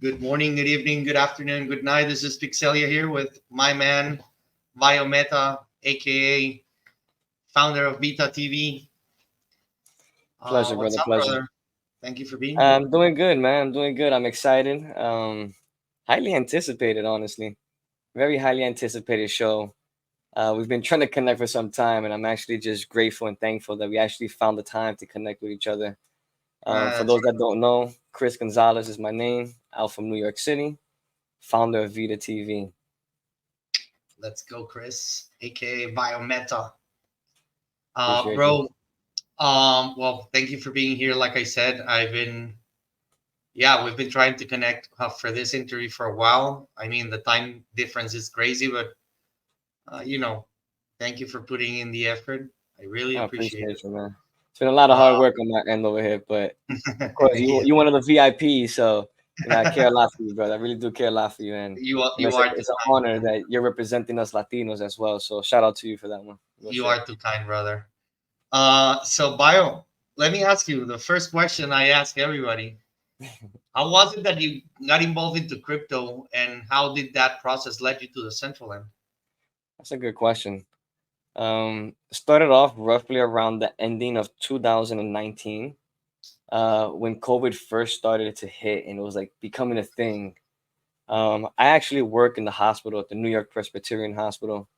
Good morning, good evening, good afternoon, good night. This is Pixelia here with my man, BioMeta, aka founder of Beta TV. Pleasure, What's brother. up, Pleasure. brother? Thank you for being here. I'm doing good, man. I'm doing good. I'm excited. Highly anticipated, honestly. Very highly anticipated show. We've been trying to connect for some time, and I'm actually just grateful and thankful that we actually found the time to connect with each other. For That's those right. that don't know, Chris Gonzalez is my name. Out from New York City, founder of Vita TV. Let's go, Chris, aka BioMeta. Appreciate you. Bro, well, thank you for being here. Like I said, we've been trying to connect for this interview for a while. I mean, the time difference is crazy, but, uh, you know, thank you for putting in the effort. I really I appreciate it. appreciate you, man. It's been a lot of hard work on my end over here, but of course, you Yeah. you one of the VIPs, so I care a lot for you, brother. I really do care a lot for you, and You are too it's an kind, honor man. that you're representing us Latinos as well. So shout out to you for that one, real You shit. are too kind, brother. So Bio, let me ask you the first question I ask everybody. How was it that you got involved into crypto, and how did that process lead you to the central end? That's a good question. Started off roughly around the ending of 2019, when COVID first started to hit, and it was like becoming a thing. I actually work in the hospital at the New York Presbyterian Hospital,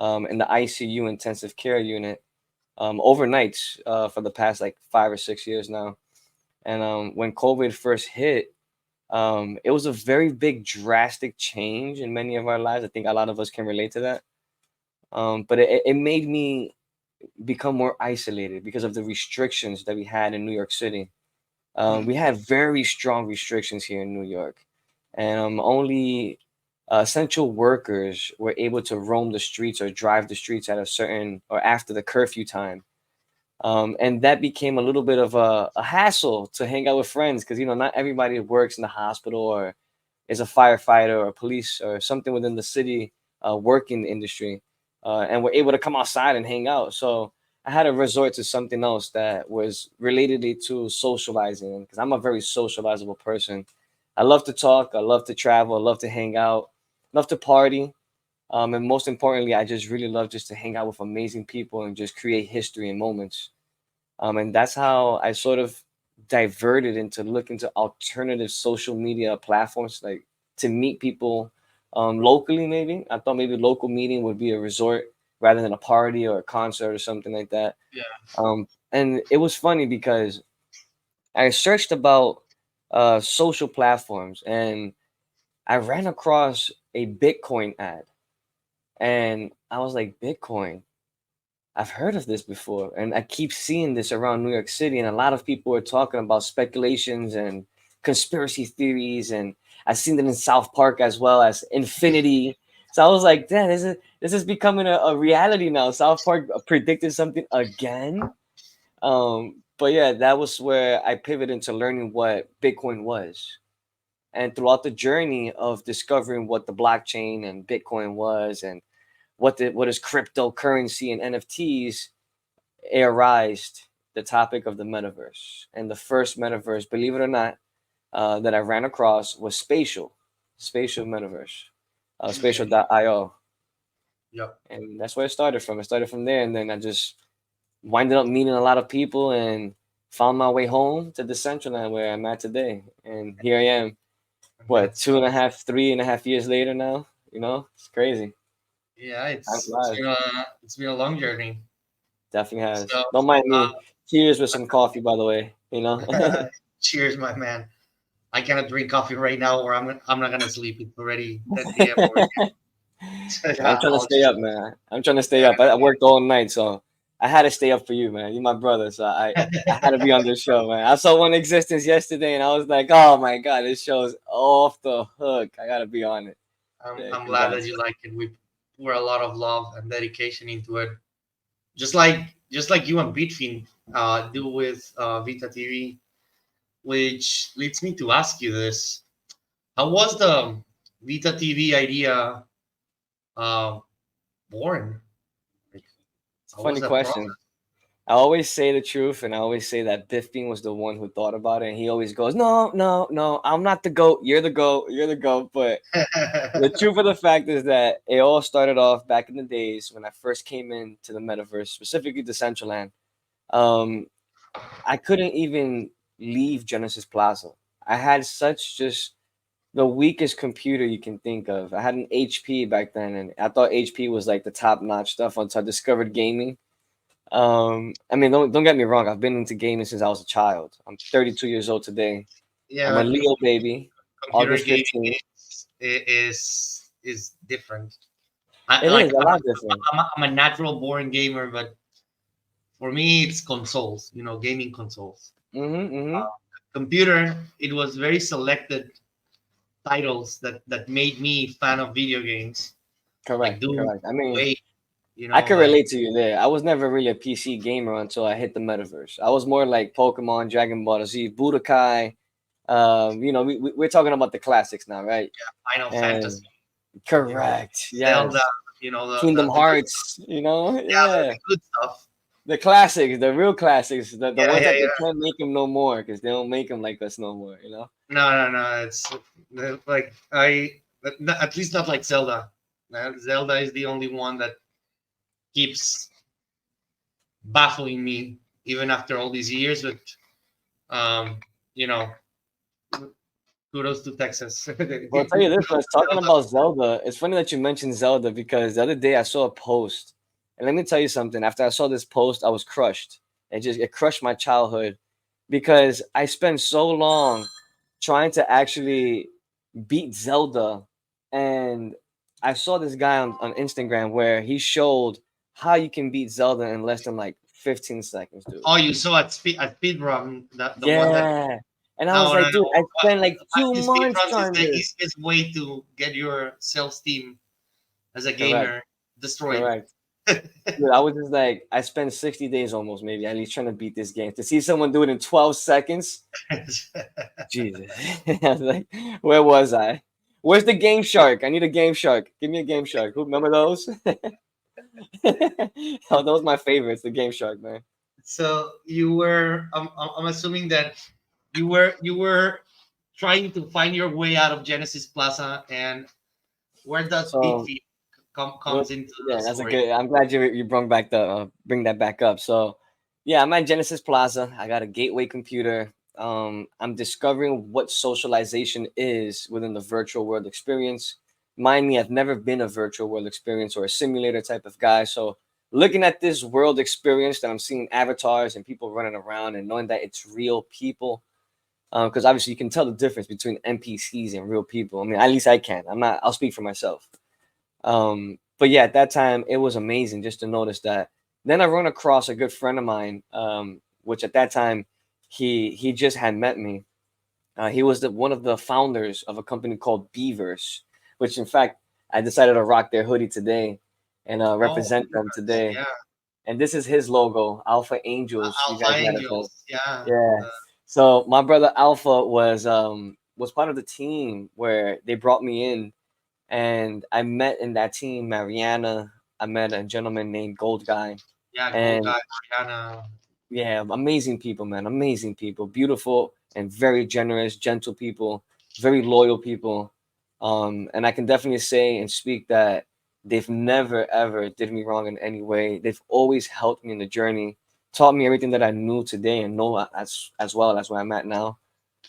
in the ICU intensive care unit, overnights, for the past like 5 or 6 years now. And when COVID first hit, it was a very big, drastic change in many of our lives. I think a lot of us can relate to that. But it made me become more isolated because of the restrictions that we had in New York City. Hmm. We had very strong restrictions here in New York, and only essential workers were able to roam the streets or drive the streets at a certain or after the curfew time. And that became a little bit of a hassle to hang out with friends because not everybody works in the hospital or is a firefighter or police or something within the city, working industry, and we're able to come outside and hang out. So I had to resort to something else that was related to socializing because I'm a very socializable person. I love to talk, I love to travel, I love to hang out, love to party. And most importantly, I just really love just to hang out with amazing people and just create history and moments. And that's how I sort of diverted into looking to alternative social media platforms, like to meet people, locally. Maybe I thought maybe local meeting would be a resort rather than a party or a concert or something like that. Yeah. And it was funny because I searched about social platforms and I ran across a Bitcoin ad, and I was like, Bitcoin. I've heard of this before, and I keep seeing this around New York City, and a lot of people are talking about speculations and conspiracy theories, and I've seen it in South Park as well as Infinity. So I was like, "Damn, this is becoming a reality now." South Park predicted something again. But yeah, that was where I pivoted into learning what Bitcoin was, and throughout the journey of discovering what the blockchain and Bitcoin was, and what is cryptocurrency and NFTs, arised the topic of the metaverse. And the first metaverse, believe it or not, that I ran across was spatial metaverse, Okay. spatial.io. Yep. And that's where it started from. It started from there. And then I just winded up meeting a lot of people and found my way home to Decentraland where I'm at today. And here I am, what, That's two and a half, 3.5 years later now? It's crazy. yeah. Time It's flies. it's been a long journey. Definitely has. So, Don't mind uh, me. Cheers with some coffee, by the way. cheers, my man. I cannot drink coffee right now, or I'm not gonna sleep. It's already 10 p.m. over here. So, I'm yeah, trying to I'll stay just up, man. I'm trying to stay yeah. up. I worked all night, so I had to stay up for you, man. You're my brother, so I had to be on this show, man. I saw One Existence yesterday, and I was like, oh my god, this show's off the hook. I gotta be on it. Yeah, I'm glad that congrats. you like it. We pour a lot of love and dedication into it, just like you and Bitfin do with Vita TV, which leads me to ask you this: how was the Vita TV idea uh, born? Like, It's a how was funny that question. process? I always say the truth, and I always say that Biff Bean was the one who thought about it, and he always goes, "No, no, no, I'm not the goat. You're the goat. You're the goat." But the truth of the fact is that it all started off back in the days when I first came into the metaverse, specifically Decentraland. Um, I couldn't even leave Genesis Plaza. I had such just the weakest computer you can think of. I had an HP back then, and I thought HP was like the top notch stuff until I discovered gaming. I mean, don't get me wrong. I've been into gaming since I was a child. I'm 32 years old today. I'm a Yeah, Leo baby, computer August gaming 15th. is different. I It like is a lot different. I'm a natural born gamer, but for me it's consoles. You know, gaming consoles. Mm-hmm, mm-hmm. Computer, it was very selected titles that made me fan of video games, like Correct, Doom, correct. I mean, Quake. You I know, can like relate to you there. I was never really a PC gamer until I hit the metaverse. I was more like Pokemon, Dragon Ball Z, Budokai. We're talking about the classics now, right? Final And Fantasy. You know, correct, Zelda. yes. You know, Kingdom the good, Hearts, yeah, yeah. the good stuff. The classics, the real classics, the Yeah, ones yeah, that they yeah. can't make them no more because they don't make them like us no more. No, no, no. It's like at least not like Zelda. Zelda is the only one that keeps baffling me even after all these years. But um, you know, kudos to Texas. Well, I'll tell you this much. Talking Zelda. about Zelda, it's funny that you mentioned Zelda because the other day I saw a post, and let me tell you something. After I saw this post, I was crushed. It crushed my childhood because I spent so long trying to actually beat Zelda, and I saw this guy on Instagram where he showed how you can beat Zelda in less than like 15 seconds, dude. Oh, you saw at speedrun the one that Yeah. And I was no, no, like, dude, I no. spent like 2 months Speedruns is trying the this. easiest way to get your self-esteem as a Correct. gamer destroyed. Correct. Dude, I was just like, I spent 60 days almost, maybe, at least trying to beat this game. To see someone do it in 12 seconds, Jesus. I was like, where was I? Where's the Game Shark? I need a Game Shark. Give me a Game Shark. Who remember those? Oh, those my favorites, the Game Shark, man. So you were, I'm assuming that you were trying to find your way out of Genesis Plaza, and where does So, Bitfeed well, comes into the yeah, that's a story? good. I'm glad you bring that back up. So, yeah, I'm at Genesis Plaza. I got a gateway computer. I'm discovering what socialization is within the virtual world experience. Mind me, I've never been a virtual world experience or a simulator type of guy. So, looking at this world experience that I'm seeing avatars and people running around and knowing that it's real people, because obviously you can tell the difference between NPCs and real people. I mean, at least I can. I'm not. I'll speak for myself. But yeah, at that time it was amazing just to notice that. Then I run across a good friend of mine, which at that time he just had met me. He was one of the founders of a company called Beavers, which in fact I decided to rock their hoodie today and Oh, represent them Beavers, today. yeah, And this is his logo, Alpha Angels. You guys Alpha might have heard. Angels, yeah. Yeah. So my brother Alpha was part of the team where they brought me in and I met in that team Mariana. I met a gentleman named Gold Guy, Yeah, Gold and Guy, Mariana. yeah, amazing people, man, amazing people, beautiful and very generous, gentle people, very loyal people. And I can definitely say and speak that they've never ever did me wrong in any way. They've always helped me in the journey, taught me everything that I knew today and know as well as where I'm at now.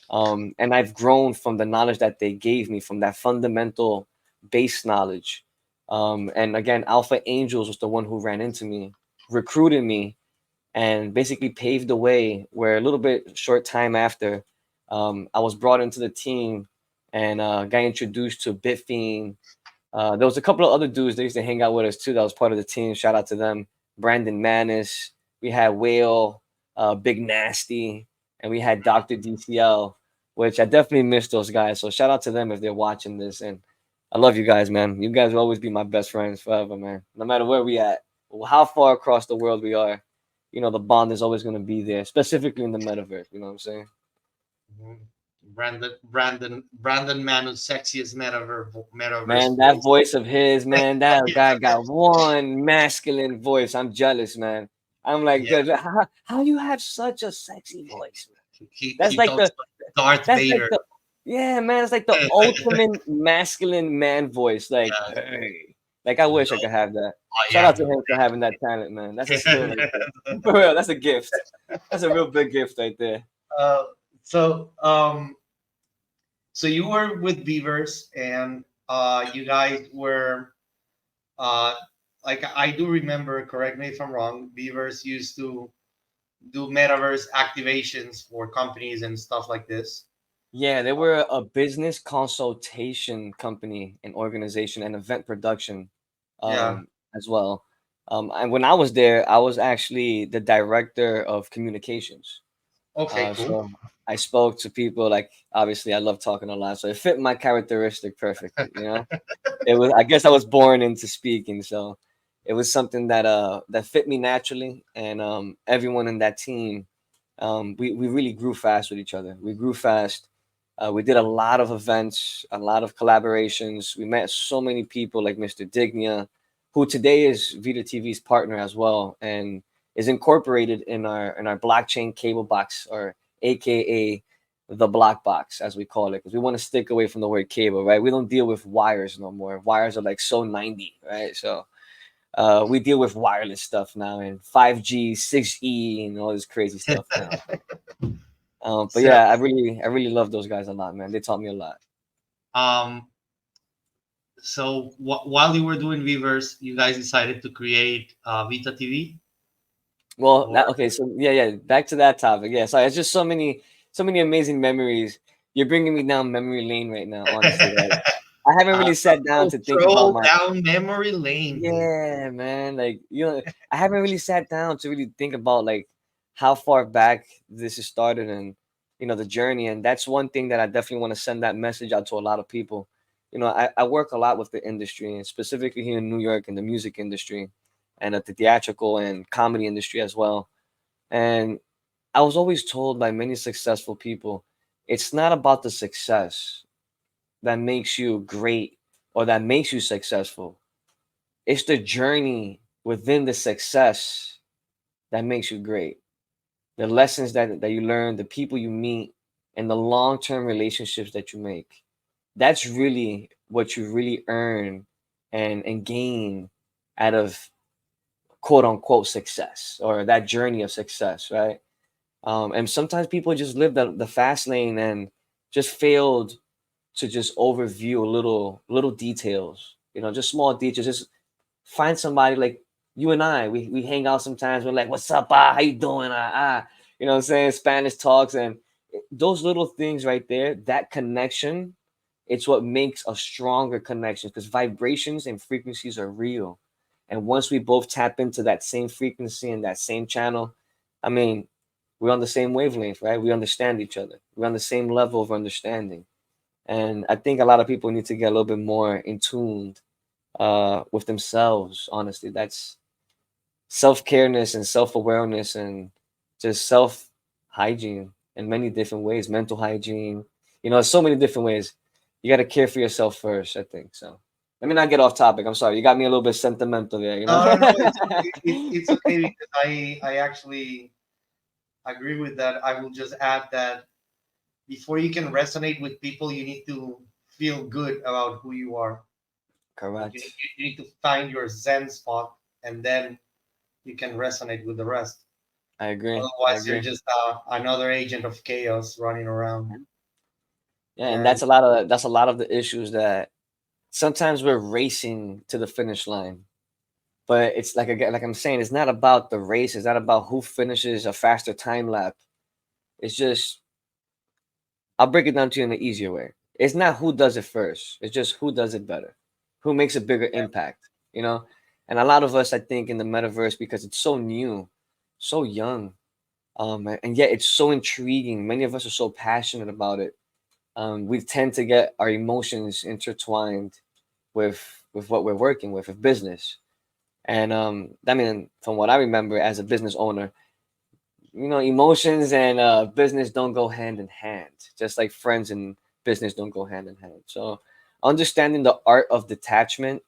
And I've grown from the knowledge that they gave me from that fundamental base knowledge. And again, Alpha Angels was the one who ran into me, recruited me, and basically paved the way. Where a little bit short time after, I was brought into the team and got introduced to Bitfiend. There was a couple of other dudes that used to hang out with us too. That was part of the team. Shout out to them. Brandon Manis. We had Whale, Big Nasty, and we had Doctor DCL, which I definitely miss those guys. So shout out to them if they're watching this. And I love you guys, man. You guys will always be my best friends forever, man. No matter where we at, how far across the world we are, the bond is always going to be there, specifically in the metaverse. You know what I'm saying? Mhm. Brandon Manu's sexiest metaverse Man, that voice. voice of his, man, that guy got one masculine voice. I'm jealous, man. I'm like, Yeah, "Dude, how you have such a sexy voice?" That's he like talks the like Darth that's like Vader. the yeah, man. It's like the ultimate masculine man voice. Like, Yeah, hey, like I wish I could have that. I Shout out to am. him for having that talent, man. That's a skill right there. For real, that's a gift. That's a real big gift right there. uh, so so you were with Beavers, and you guys were uh, like I do remember. Correct me if I'm wrong. Beavers used to do metaverse activations for companies and stuff like this. Yeah, they were a business consultation company and organization and event production Yeah. as well. And when I was there, I was actually the director of communications. Okay. Cool. So I spoke to people like obviously I love talking a lot, so it fit my characteristic perfectly. It was I guess I was born into speaking, so it was something that fit me naturally, and everyone in that team, we really grew fast with each other. We grew fast. We did a lot of events, a lot of collaborations. We met so many people like Mr. Dignia, who today is Vita TV's partner as well, and is incorporated in our blockchain cable box, or AKA the block box, as we call it, because we want to stick away from the word cable, right? We don't deal with wires no more. Wires are like so 90, right? So we deal with wireless stuff now, and 5G, 6E, and all this crazy stuff now. But So yeah, I really love those guys a lot, man. They taught me a lot. um so while you were doing Weavers, you guys decided to create Vita TV, Well, or that okay, so yeah, back to that topic. Yeah, so it's just so many amazing memories. You're bringing me down memory lane right now, honestly. Like I haven't really sat down to think about stroll my down memory lane, dude. yeah, man. Like, I haven't really sat down to really think about like how far back this has started and the journey. And that's one thing that I definitely want to send that message out to a lot of people. I work a lot with the industry and specifically here in New York in the music industry and at the theatrical and comedy industry as well. And I was always told by many successful people, it's not about the success that makes you great or that makes you successful. It's the journey within the success that makes you great. The lessons that you learn, the people you meet, and the long term relationships that you make. That's really what you really earn and gain out of quote unquote success or that journey of success, right? And sometimes people just live the fast lane and just failed to just overview little details, just small details. Just find somebody like you and I. We hang out sometimes. We're like, "What's up? How you doing? You know what I'm saying? Spanish talks and those little things right there. That connection, it's what makes a stronger connection because vibrations and frequencies are real. And once we both tap into that same frequency and that same channel, I mean, we're on the same wavelength, right? We understand each other. We're on the same level of understanding. And I think a lot of people need to get a little bit more in tuned with themselves. Honestly, that's self-careness and self-awareness and just self-hygiene in many different ways, mental hygiene, so many different ways. You got to care for yourself first, I think. So let me not get off topic. I'm sorry, you got me a little bit sentimental there, No, no, no. It's okay because I actually agree with that. I will just add that before you can resonate with people, you need to feel good about who you are. Like Correct. you need to find your Zen spot, and then you can resonate with the rest. I agree. I Otherwise, you're agree. just another agent of chaos running around. Yeah, and And that's a lot of the issues that sometimes we're racing to the finish line. But it's like again, like I'm saying, it's not about the race. It's not about who finishes a faster time lap. It's just I'll break it down to you in an easier way. It's not who does it first. It's just who does it better, who makes a bigger impact. You know, and a lot of us, I think, in the metaverse because it's so new, so young, and yet it's so intriguing. Many of us are so passionate about it. We tend to get our emotions intertwined with what we're working with business. And I mean, from what I remember as a business owner, emotions and business don't go hand in hand, just like friends and business don't go hand in hand. So, understanding the art of detachment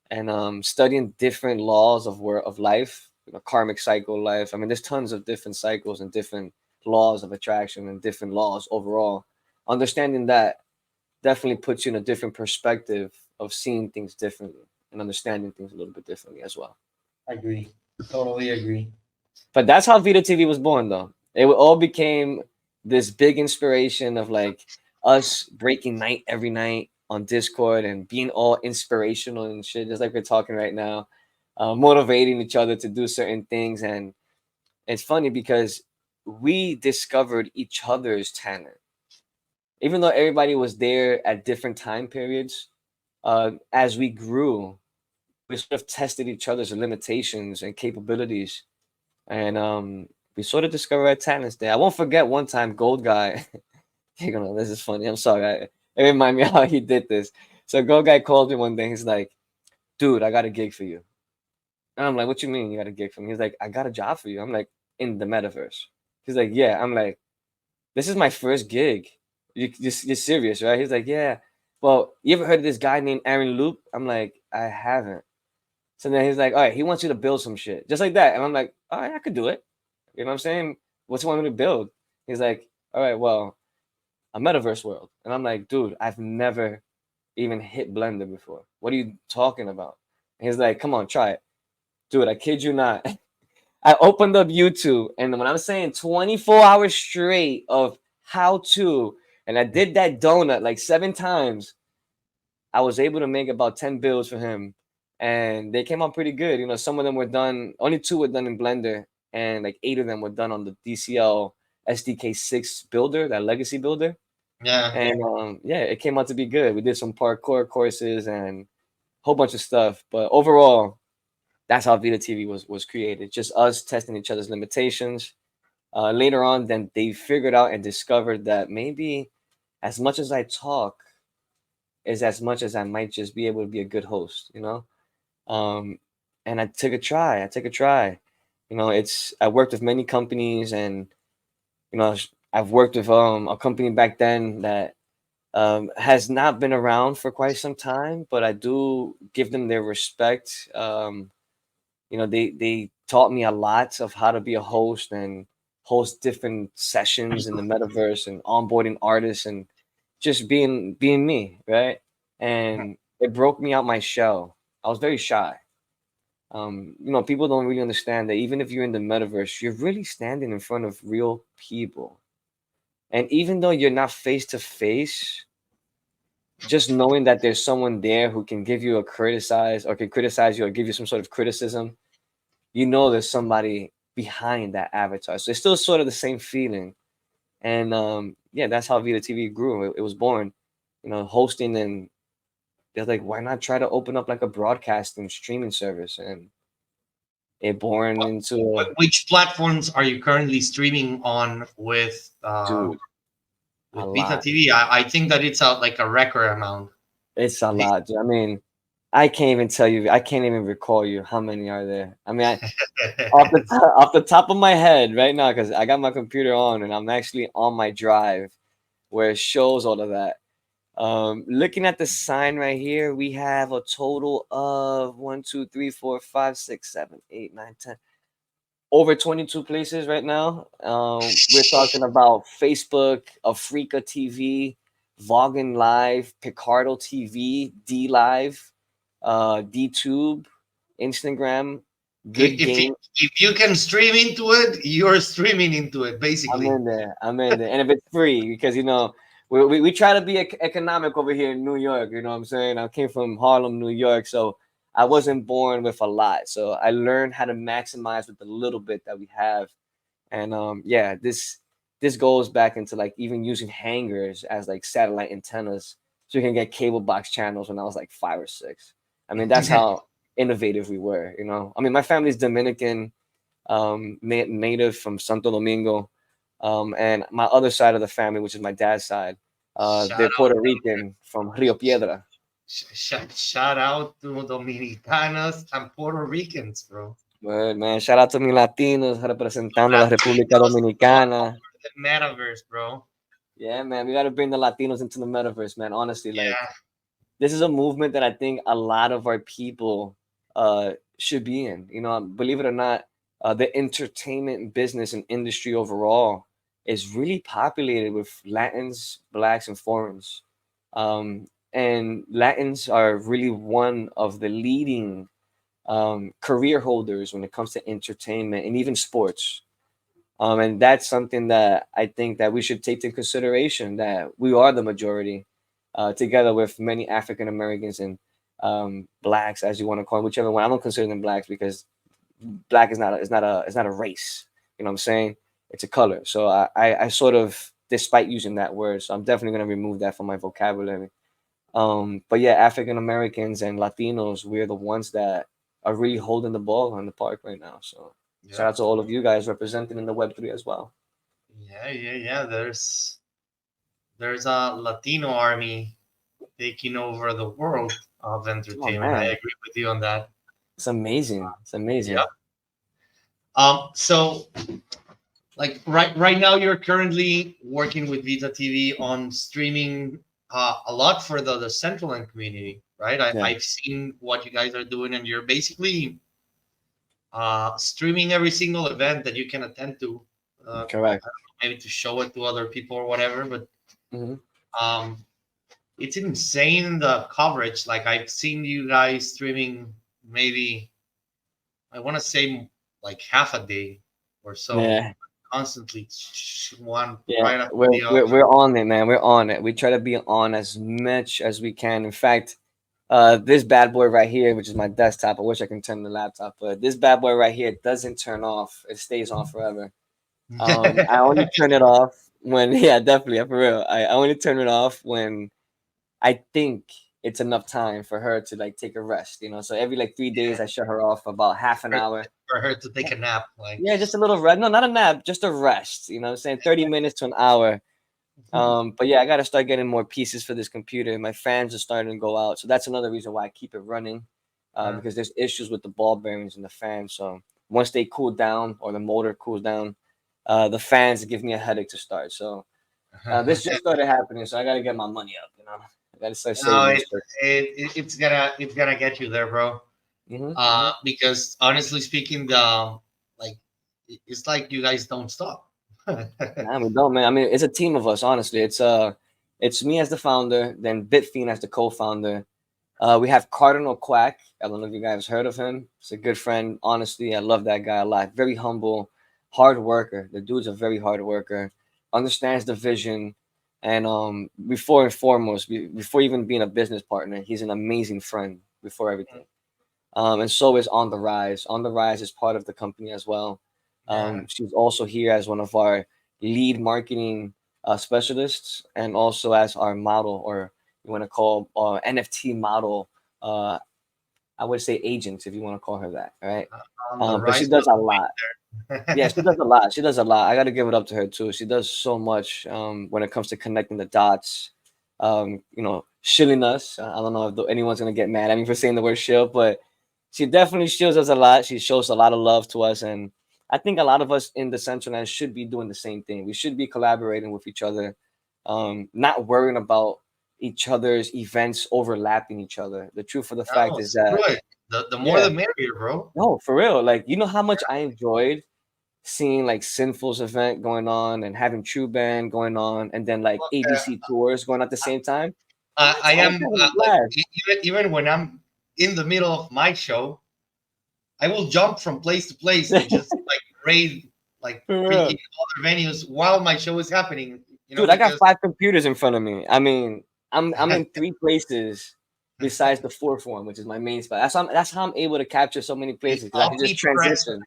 and studying different laws of life, karmic cycle life. I mean, there's tons of different cycles and different laws of attraction and different laws overall. Understanding that definitely puts you in a different perspective of seeing things differently and understanding things a little bit differently as well. Agree. Totally agree. But that's how Vita TV was born, though. It all became this big inspiration of like us breaking night every night on Discord and being all inspirational and shit, just like we're talking right now, motivating each other to do certain things. And it's funny because we discovered each other's talent, even though everybody was there at different time periods. As we grew, we sort of tested each other's limitations and capabilities, and we sort of discovered our talents there. I won't forget one time, Gold Guy. You're gonna, this is funny. I'm sorry. It reminded me how he did this. So Gold Guy called me one day. He's like, "Dude, I got a gig for you." And I'm like, "What you mean you got a gig for me?" He's like, "I got a job for you." I'm like, "In the metaverse." He's like, "Yeah." I'm like, "This is my first gig. You're serious, right?" He's like, "Yeah." Well, you ever heard of this guy named Aaron Loop? I'm like, "I haven't." So then he's like, "All right, he wants you to build some shit, just like that." And I'm like, "All right, I could do it." You know what I'm saying? What's he want me to build? He's like, "All right, well, a metaverse world." And I'm like, "Dude, I've never even hit Blender before. What are you talking about?" And he's like, "Come on, try it." Dude, I kid you not. I opened up YouTube, and when I'm saying 24 hours straight of how to, and I did that donut like 7 times, I was able to make about 10 builds for him. And they came out pretty good. Some of them were done, only 2 were done in Blender, and like 8 of them were done on the DCL SDK6 builder, that legacy builder. Yeah. And yeah, it came out to be good. We did some parkour courses and a whole bunch of stuff. But overall, that's how Vita TV was created. Just us testing each other's limitations. Later on, then they figured out and discovered that maybe as much as I talk is as much as I might just be able to be a good host. Um, and I took a try. I took a try. I worked with many companies, and I've worked with a company back then that has not been around for quite some time, but I do give them their respect. They taught me a lot of how to be a host and host different sessions in the metaverse and onboarding artists and just being me, right? And it broke me out my shell. I was very shy. People don't really understand that even if you're in the metaverse, you're really standing in front of real people. And even though you're not face to face, just knowing that there's someone there who can give you a criticize or can criticize you or give you some sort of criticism, there's somebody behind that avatar. So it's still sort of the same feeling. And yeah, that's how Vita TV grew. It was born, hosting, and they're like, why not try to open up like a broadcasting streaming service? And it born into Which platforms are you currently streaming on dude, a with Vita lot. TV? I think that it's like a record amount. It's a lot, dude. I mean, I can't even tell you. I can't even recall you how many are there. I mean, off the top of my head right now, because I got my computer on and I'm actually on my drive where it shows all of that. Looking at the sign right here, we have a total of 1, 2, 3, 4, 5, 6, 7, 8, 9, 10, over 22 places right now. We're talking about Facebook, Africa TV, Voggin Live, Picardo TV, D Live, DTube, Instagram, Good if Game. if you can stream into it, you're streaming into it, I'm basically. in there. I'm in there. And if it's free, because we try to be economic over here in New York. You know what I'm saying? I came from Harlem, New York, so I wasn't born with a lot. So I learned how to maximize with the little bit that we have. And yeah, this goes back into like even using hangers as like satellite antennas so you can get cable box channels when I was like 5 or 6. I mean, that's how innovative we were. I mean, my family's Dominican, native from Santo Domingo. And my other side of the family, which is my dad's side, Shout they're out, Puerto Rican from Rio Piedra. shout out to Dominicanos and Puerto Ricans, bro. Word, man. Shout out to mi Latinos representando la República Latinos all Dominicana. over the metaverse, bro. Yeah, man. We got to bring the Latinos into the metaverse, man. Honestly, like Yeah, this is a movement that I think a lot of our people should be in. Believe it or not, the entertainment business and industry overall is really populated with Latins, blacks, and foreigners. And Latins are really one of the leading career holders when it comes to entertainment and even sports. And that's something that I think that we should take into consideration, that we are the majority, together with many African Americans and blacks, as you want to call them, whichever one. I don't consider them blacks because black is not a race. You know what I'm saying? It's a color. So I sort of despite using that word. So I'm definitely gonna remove that from my vocabulary. But yeah, African Americans and Latinos, we're the ones that are really holding the ball on the park right now. So shout Yeah, out to all of you guys representing in the Web3 as well. yeah. There's a Latino army taking over the world of Oh entertainment. I man, agree with you on that. it's amazing. It's Yeah. amazing. So like right now you're currently working with Vita TV on streaming a lot for the Decentraland community, right? Yeah, I've seen what you guys are doing, and you're basically streaming every single event that you can attend to. correct. I don't know, maybe to show it to other people or whatever, but Hmm. um, it's insane the coverage. Like I've seen you guys streaming maybe I want to say like half a day or so, Yeah, constantly one yeah. right after We're, the other. we're we're on it, man. We're on it. We try to be on as much as we can. In fact, this bad boy right here, which is my desktop. I wish I can turn the laptop, but this bad boy right here doesn't turn off. It stays on forever. I only turn it off when, yeah, definitely, for real. I only turn it off when I think it's enough time for her to like take a rest, you know. So every like 3 days, I shut her off for about half an for, hour. for her to take a nap, like. Yeah, just a little rest. No, not a nap, just a rest. You know what I'm saying? 30 minutes to an hour. But yeah, I gotta start getting more pieces for this computer. My fans are starting to go out, so that's another reason why I keep it running, Uh, because there's issues with the ball bearings and the fans. So once they cool down or the motor cools down, the fans give me a headache to start. So this just started happening, so I gotta get my money up. You know, I gotta start no, saving this. it's gonna get you there, bro. Mm-hmm, mm-hmm. Because honestly speaking, the like it's like you guys don't stop. Nah, we don't, man. I mean, it's a team of us. Honestly, it's me as the founder, then Bitfiend as the co-founder. We have Cardinal Quack. I don't know if you guys heard of him. He's a good friend. Honestly, I love that guy a lot. Very humble, hard worker. The dude's a very hard worker. Understands the vision, and before and foremost, before even being a business partner, he's an amazing friend. Before everything, and so is On the Rise. On the Rise is part of the company as well. Yeah. She's also here as one of our lead marketing specialists, and also as our model, or you want to call NFT model. Uh, I would say agent, if you want to call her that, right? On the But she rise does was a lot. Yeah, she there. does a lot. She does a lot. I got to give it up to her too. She does so much when it comes to connecting the dots. Shilling us. I don't know if anyone's gonna get mad at me for saying the word shill, but she definitely shields us a lot. She shows a lot of love to us, and I think a lot of us in the Central Land should be doing the same thing. We should be collaborating with each other, not worrying about each other's events overlapping each other. The truth of the fact No, is screw that, it. The more yeah, the merrier, bro. no, for real. Like, you know how much I enjoyed seeing like Sinful's event going on and having True Band going on, and then like Look, ABC tours going at the same time. What? I I was am having a like blast. even when I'm in the middle of my show, I will jump from place to place to just like raid like For freaking real. other venues while my show is happening. Dude, I got Because 5 computers in front of me. I mean, I'm in 3 places besides the fourth one, which is my main spot. That's how I'm able to capture so many the places, because I can just transition.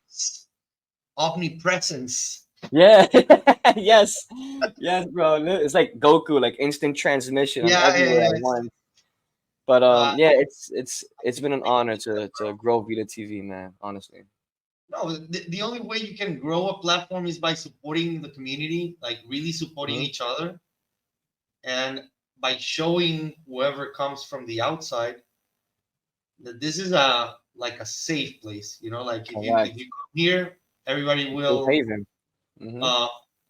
omnipresence. Yeah. Yes. Yes, bro. It's like Goku, like instant transmission. I'm Yeah. everywhere at once. But Uh, yeah, it's been an honor to grow Vita TV, man. Honestly. no, the only way you can grow a platform is by supporting the community, like really supporting Mhm. each other, and by showing whoever comes from the outside that this is a like a safe place. Like if you Correct. come here, everybody Safe will haven. Hmm. uh,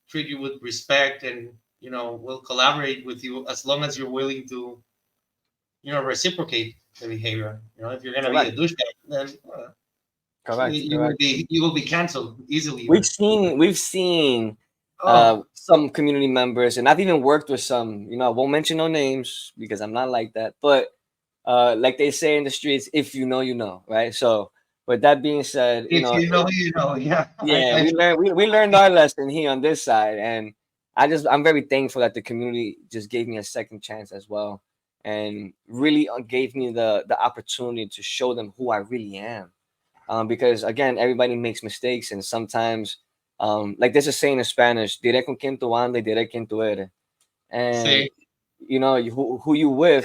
treat you with respect, and will collaborate with you as long as you're willing to reciprocate the behavior. If you're gonna be a Correct. douchebag, then Correct, correct. You will be canceled easily. We've Or seen oh, some community members, and I've even worked with some. You know, I won't mention no names because I'm not like that. But like they say in the streets, if you know, you know, right? So, with that being said, you if know, you know, you know. Yeah, yeah, we learned our lesson here on this side, and I'm very thankful that the community just gave me a second chance as well, and really gave me the opportunity to show them who I really am. Because again, everybody makes mistakes, and sometimes, like there's a saying in Spanish, "Diré con quien tú andas, diré quien tú eres," and say, you know who you with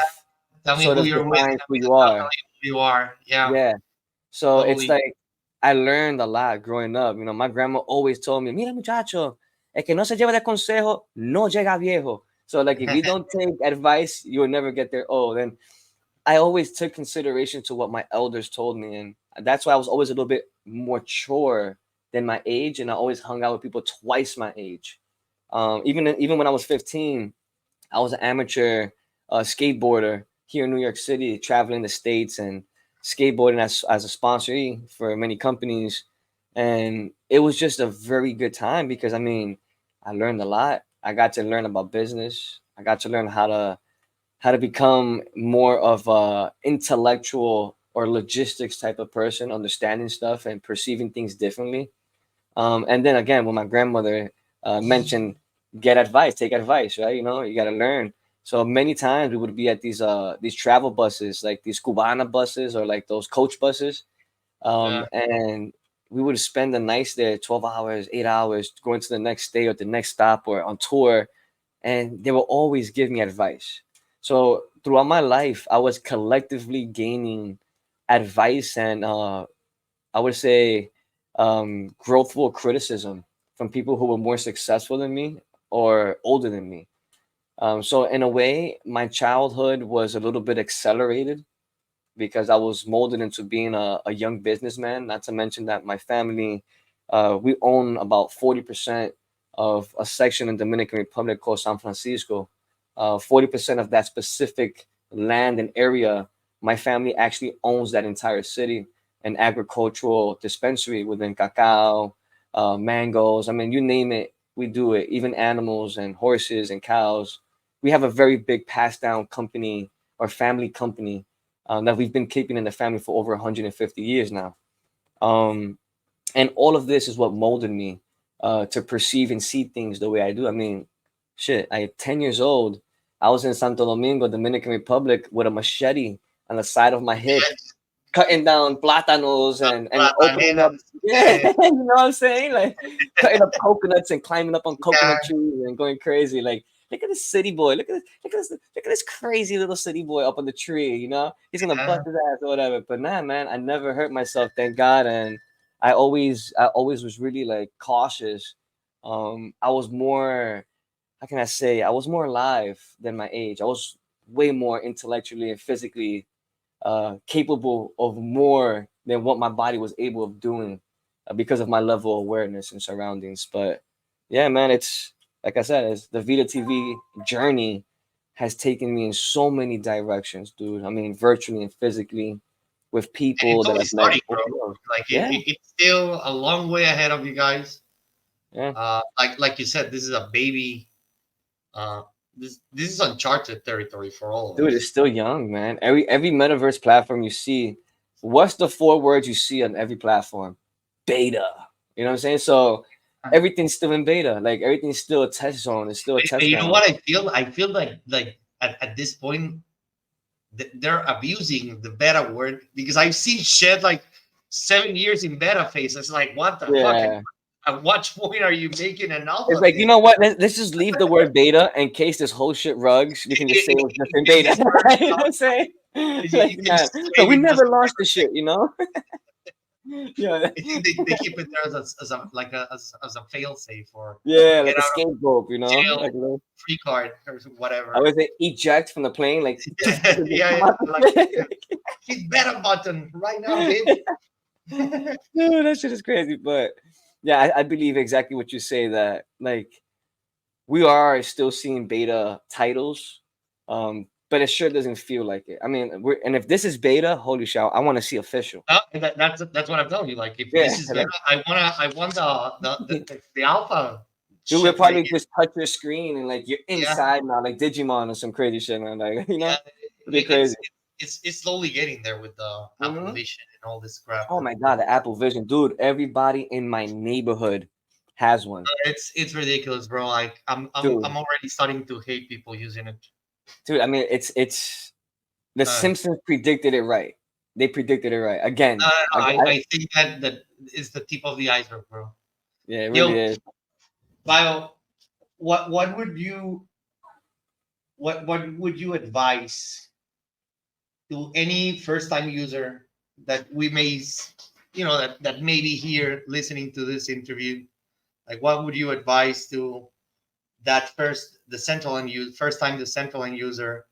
tell me sort who of you're with. defines Tell who me, you I'll are. tell you who you are. Yeah, Yeah. So it's totally. like I learned a lot growing up. You know, my grandma always told me, "Mira, muchacho, el que no se lleva de consejo, no llega viejo." So like, if you don't take advice, you will never get there old. And I always took consideration to what my elders told me, and that's why I was always a little bit more mature than my age, and I always hung out with people twice my age. Even when I was 15, I was an amateur skateboarder here in New York City, traveling the states and skateboarding as a sponsor for many companies. And it was just a very good time because I mean, I learned a lot. I got to learn about business. I got to learn how to become more of a intellectual or logistics type of person, understanding stuff and perceiving things differently. And then again, when my grandmother mentioned get advice, take advice, right? You know, you got to learn. So many times we would be at these travel buses, like these Cubana buses or like those coach buses, Yeah, and we would spend the nights there, 12 hours, 8 hours, going to the next day or the next stop or on tour, and they will always give me advice. So throughout my life, I was collectively gaining advice and I would say growthful criticism from people who were more successful than me or older than me. So in a way, my childhood was a little bit accelerated because I was molded into being a young businessman. Not to mention that my family, we own about 40% of a section in Dominican Republic called San Francisco. 40% of that specific land and area, my family actually owns that entire city, an agricultural dispensary within cacao, mangoes. I mean, you name it, we do it. Even animals and horses and cows. We have a very big passed down company or family company that we've been keeping in the family for over 150 years now. Um, and all of this is what molded me to perceive and see things the way I do. I mean, shit, at 10 years old, I was in Santo Domingo, Dominican Republic, with a machete on the side of my hip, cutting down plátanos and opening up. Plataneras. Yeah, you know what I'm saying? Like cutting up coconuts and climbing up on Yeah, coconut trees and going crazy. Like, look at this city boy. Look at this crazy little city boy up on the tree. You know, he's gonna yeah. bust his ass or whatever. But nah, man, I never hurt myself, thank God. And I always was really like cautious. I was more, how can I say? I was more alive than my age. I was way more intellectually and physically capable of more than what my body was able of doing because of my level of awareness and surroundings. But yeah, man, it's like I said, it's the Vita TV journey has taken me in so many directions, dude. I mean, virtually and physically, with And people it's that only I've met starting, bro. over the world. Like Yeah, it's still a long way ahead of you guys. yeah. Like you said, this is a baby. Uh, this is uncharted territory for all of Dude, it's us. still young, man. Every metaverse platform you see, what's the four words you see on every platform? Beta. You know what I'm saying? So everything's still in beta. Like everything's still a test zone. It's still a But test you know ground. what I feel? I feel like at this point they're abusing the beta word because I've seen shit like 7 years in beta phase. It's like what the fuck? Yeah. At what point are you making an It's alpha like, you thing? know what? Let's just leave the word beta in case this whole shit rugs. We can just say it was just in Is beta. this word You know what I'm saying? you Like, can man, just no, claim we it never doesn't launched the ever shit, you know? Yeah. I think they keep it there as a like as a fail safe or Yeah, get like a out of scapegoat, you know? jail Like, free card or I whatever. would say eject from the plane, like, just Yeah, come yeah, out like the hit beta button right now, bitch. No, that shit is crazy. But yeah, I believe exactly what you say that like we are still seeing beta titles. but it sure doesn't feel like it. I mean, and if this is beta, holy shit, I want to see official. That's what I'm telling you. Like, if Yeah, this is better, like, I want the alpha dude, we'll shit right probably here. just touch your screen and like you're Yeah, inside now, like Digimon or some crazy shit, man. Like, yeah. it'd be crazy. It's slowly getting there with the Apple Hmm. Vision and all this crap Oh that my they're god, the Apple Vision, dude. Everybody in my neighborhood has one, it's ridiculous, bro. Like, I'm dude. already starting to hate people using it. Dude, I mean, it's the Uh, Simpsons predicted it right. They predicted it right again. I think that is the tip of the iceberg, bro. Yeah, it really Yo, is. Bio, what would you what would you advise to any first time user that we may that may be here listening to this interview? Like, what would you advise to that first time Decentraland user,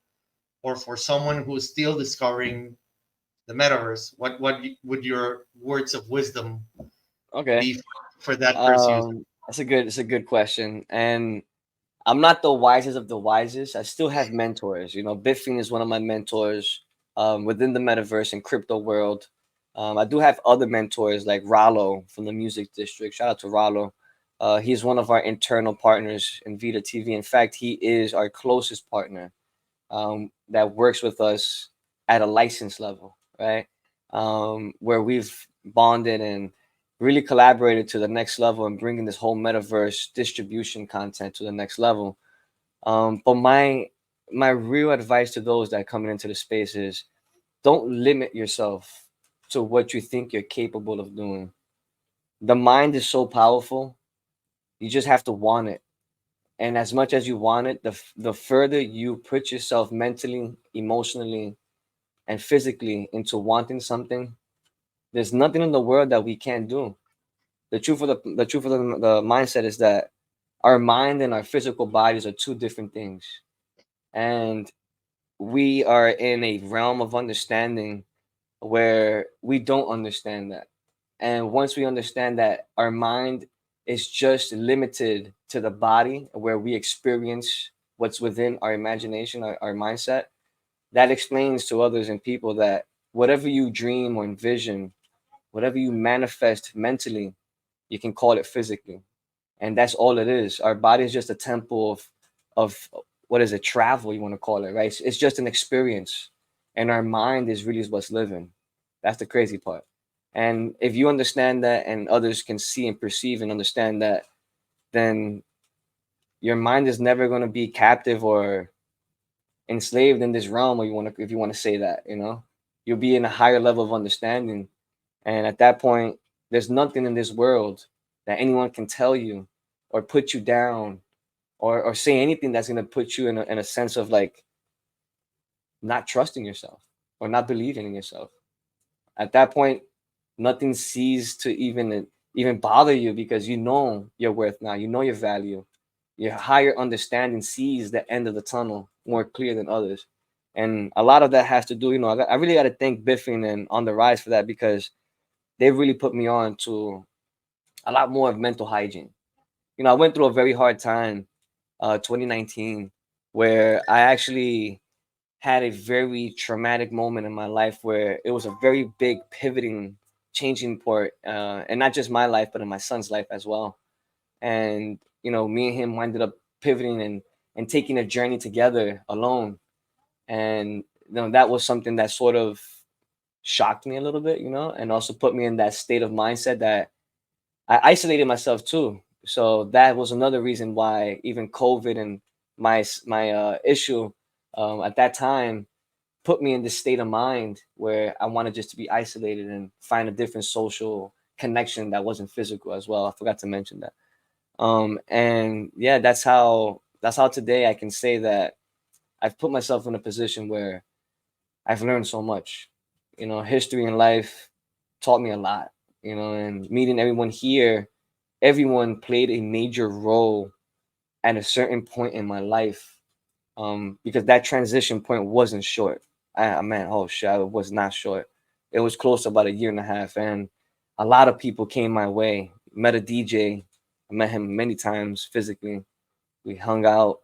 or for someone who's still discovering the metaverse? What would your words of wisdom Okay. be for that first user? It's a good question. And I'm not the wisest of the wisest. I still have mentors. Bitfiend is one of my mentors within the metaverse and crypto world. I do have other mentors like Rollo from the Music District. Shout out to Rollo. He's one of our internal partners in Vita TV. In fact, he is our closest partner that works with us at a license level, right? Where we've bonded and really collaborated to the next level and bringing this whole metaverse distribution content to the next level. But my real advice to those that are coming into the space is don't limit yourself to what you think you're capable of doing. The mind is so powerful. You just have to want it. And as much as you want it, the further you put yourself mentally, emotionally, and physically into wanting something, there's nothing in the world that we can't do. The mindset is that our mind and our physical bodies are two different things. And we are in a realm of understanding where we don't understand that. And once we understand that our mind is just limited to the body, where we experience what's within our imagination, our mindset, that explains to others and people that whatever you dream or envision, whatever you manifest mentally, you can call it physically. And that's all it is. Our body is just a temple of what is it, travel, you want to call it, right? It's just an experience. And our mind is really what's living. That's the crazy part. And if you understand that and others can see and perceive and understand that, then your mind is never going to be captive or enslaved in this realm, or if you want to say that, you'll be in a higher level of understanding. And at that point, there's nothing in this world that anyone can tell you or put you down or say anything that's going to put you in a sense of like not trusting yourself or not believing in yourself. At that point, nothing ceases to even bother you because you know your worth now, you know your value. Your higher understanding sees the end of the tunnel more clear than others. And a lot of that has to do, I really got to thank Biffing and On the Rise for that, because they really put me on to a lot more of mental hygiene. I went through a very hard time, 2019, where I actually had a very traumatic moment in my life where it was a very big pivoting, changing point, and not just my life, but in my son's life as well. And me and him ended up pivoting and taking a journey together alone. And that was something that sort of shocked me a little bit, and also put me in that state of mindset that I isolated myself too. So that was another reason why even COVID and my issue at that time put me in this state of mind where I wanted just to be isolated and find a different social connection that wasn't physical as well. I forgot to mention that. And yeah, that's how today I can say that I've put myself in a position where I've learned so much. History and life taught me a lot. And meeting everyone here, everyone played a major role at a certain point in my life. Because that transition point wasn't short. Man, oh shit, it was not short. It was close to about a year and a half, and a lot of people came my way. Met a DJ, I met him many times physically. We hung out.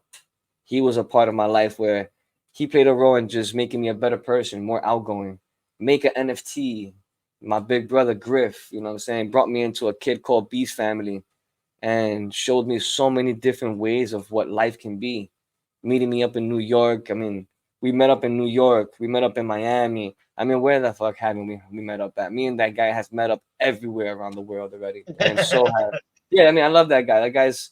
He was a part of my life where he played a role in just making me a better person, more outgoing. Make an NFT. My big brother Griff, you know what I'm saying, brought me into a kid called Beast Family and showed me so many different ways of what life can be. Meeting me up in New York. I mean, we met up in New York. We met up in Miami. I mean, where the fuck haven't we met up at? Me and that guy has met up everywhere around the world already, and so have. Yeah, I mean, I love that guy. That guy's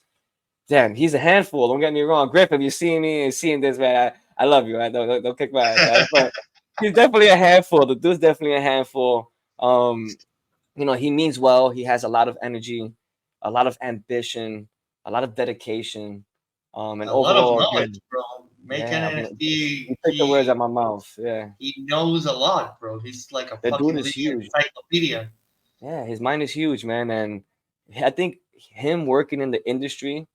damn. He's a handful. Don't get me wrong, Griff. If you see me and seeing this, man, I love you. Right? Don't kick my ass. Right? But he's definitely a handful. The dude's definitely a handful. He means well. He has a lot of energy, a lot of ambition, a lot of dedication, and A lot of overall, knowledge, again, bro. Making yeah, I an mean, NFT, you took the words out my mouth. Yeah, he knows a lot, bro. He's like a the dude fucking is living huge. encyclopedia. Yeah, his mind is huge, man, and I think him working in the industry,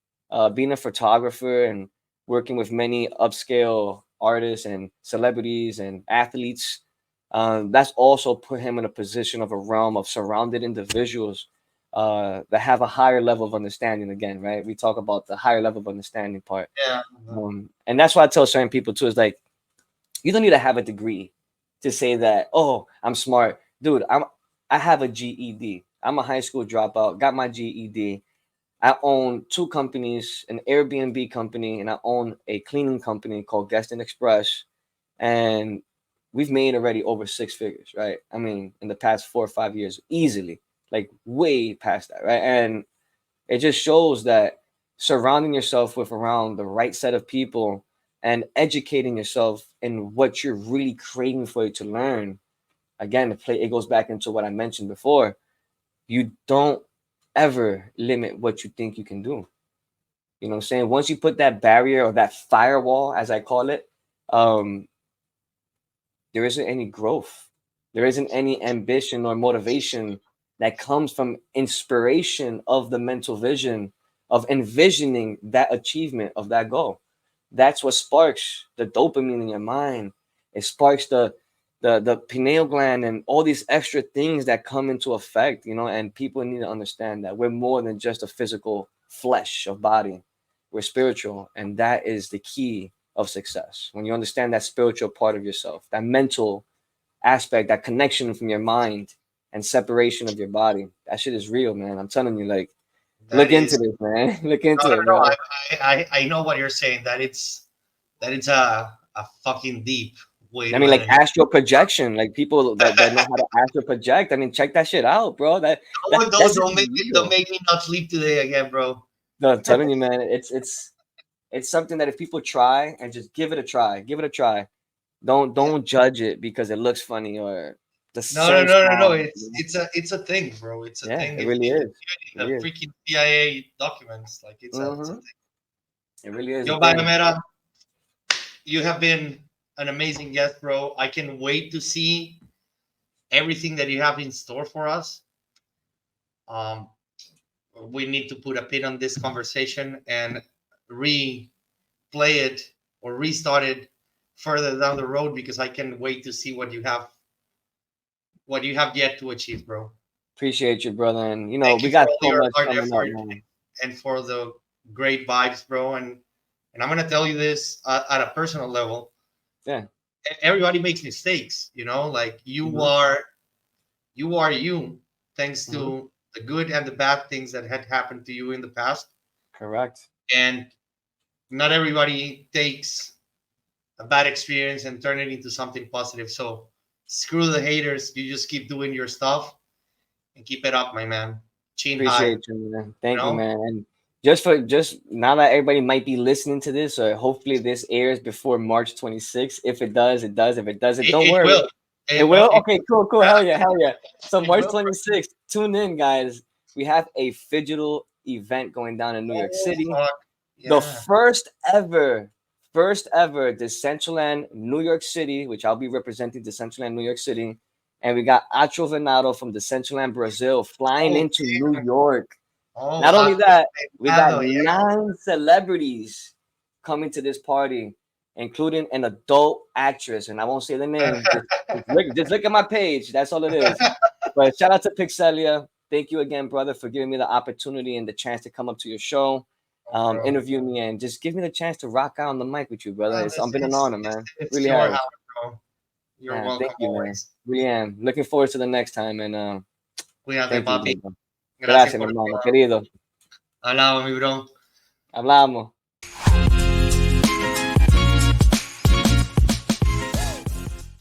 being a photographer and working with many upscale artists and celebrities and athletes, that's also put him in a position of a realm of surrounded individuals that have a higher level of understanding. Again, right? We talk about the higher level of understanding part, Yeah. and that's why I tell certain people too. Is like you don't need to have a degree to say that, oh, I'm smart. Dude, I have a GED. I'm a high school dropout, got my GED. I own two companies, an Airbnb company, and I own a cleaning company called Guest and Express. And we've made already over six figures, right? I mean, in the past 4 or 5 years, easily, like way past that, right? And it just shows that surrounding yourself with around the right set of people and educating yourself in what you're really craving for you to learn. Again, it goes back into what I mentioned before. You don't ever limit what you think you can do. You know what I'm saying? Once you put that barrier or that firewall, as I call it, um, there isn't any growth. There isn't any ambition or motivation that comes from inspiration of the mental vision of envisioning that achievement of that goal. That's what sparks the dopamine in your mind. It sparks the pineal gland and all these extra things that come into effect, and people need to understand that we're more than just a physical flesh of body. We're spiritual, and that is the key of success. When you understand that spiritual part of yourself, that mental aspect, that connection from your mind and separation of your body, that shit is real, man. I'm telling you, like, That look into is this, man. Look no, into no, it, no. bro. I know what you're saying. That it's a fucking deep way I to mean, like analyze. astral projection, like people that know how to astral project. I mean, check that shit out, bro. That that Don't that don't shit don't is make me don't real. make me not sleep today again, bro. No, I'm telling you, man. It's something that if people try and just give it a try. Yeah. Don't judge it because it looks funny or the No, no, sound no, no, no. strong. It's a thing, bro. It's a Yeah, thing. it It's really is. even It in really the is. freaking CIA documents. Like it's a Mm-hmm. thing. It really is a Yo, thing. Biometa, you have been an amazing guest, bro. I can wait to see everything that you have in store for us. Um, we need to put a pin on this conversation and replay it or restart it further down the road because I can wait to see what you have yet to achieve, bro. Appreciate you, brother. And Thank we you for got all so your much hard coming up, effort man. and for the great vibes, bro. And I'm gonna tell you this at a personal level. Yeah. Everybody makes mistakes, like you Hmm. are you are you, thanks Hmm. to the good and the bad things that had happened to you in the past. Correct. And not everybody takes a bad experience and turn it into something positive. So screw the haters. You just keep doing your stuff and keep it up, my man. Chin high, Appreciate you, man. Thank you, know. man. And just now that everybody might be listening to this, or hopefully this airs before March 26th. If it does, it does. If it doesn't, It, don't it worry. will. It It will. will? Okay, cool, cool. Hell yeah, hell yeah. So It March will. 26th, tune in, guys. We have a digital event going down in New York Oh City. fuck. The Yeah. first ever Decentraland New York City, which I'll be representing Decentraland New York City. And we got Acho Venado from Decentraland Brazil flying Oh into New York. oh Not only that, we got Fernando, yeah. 9 celebrities coming to this party, including an adult actress. And I won't say the name. Just look at my page. That's all it is. But shout out to Pixelia. Thank you again, brother, for giving me the opportunity and the chance to come up to your show. bro. interview me and just give me the chance to rock out on the mic with you, brother. It's been an honor, man. It's Really your has. house, bro. You're Yeah, thank welcome you, man. always. Really am. Looking forward to the next time and Cuídate, thank you, papi. brother. Gracias Gracias, mi por hermano todo. querido. Hablamos, mi bro. Hablamos.